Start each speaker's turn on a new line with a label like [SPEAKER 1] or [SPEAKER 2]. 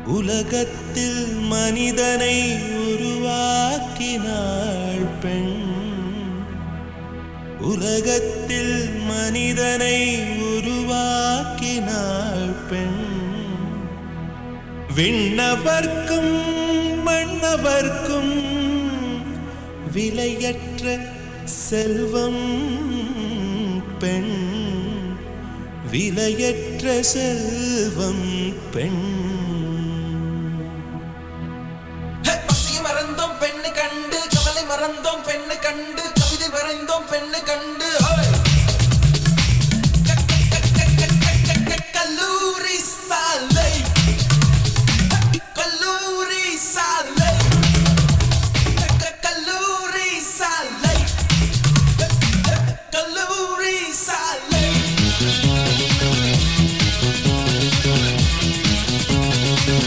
[SPEAKER 1] உலகத்தில் மனிதனை உருவாக்கினாள் பெண். உலகத்தில் மனிதனை உருவாக்கினாள் பெண். விண்ணவர்க்கும் மண்ணவர்க்கும் விலையற்ற செல்வம் பெண். விலையற்ற செல்வம் பெண்.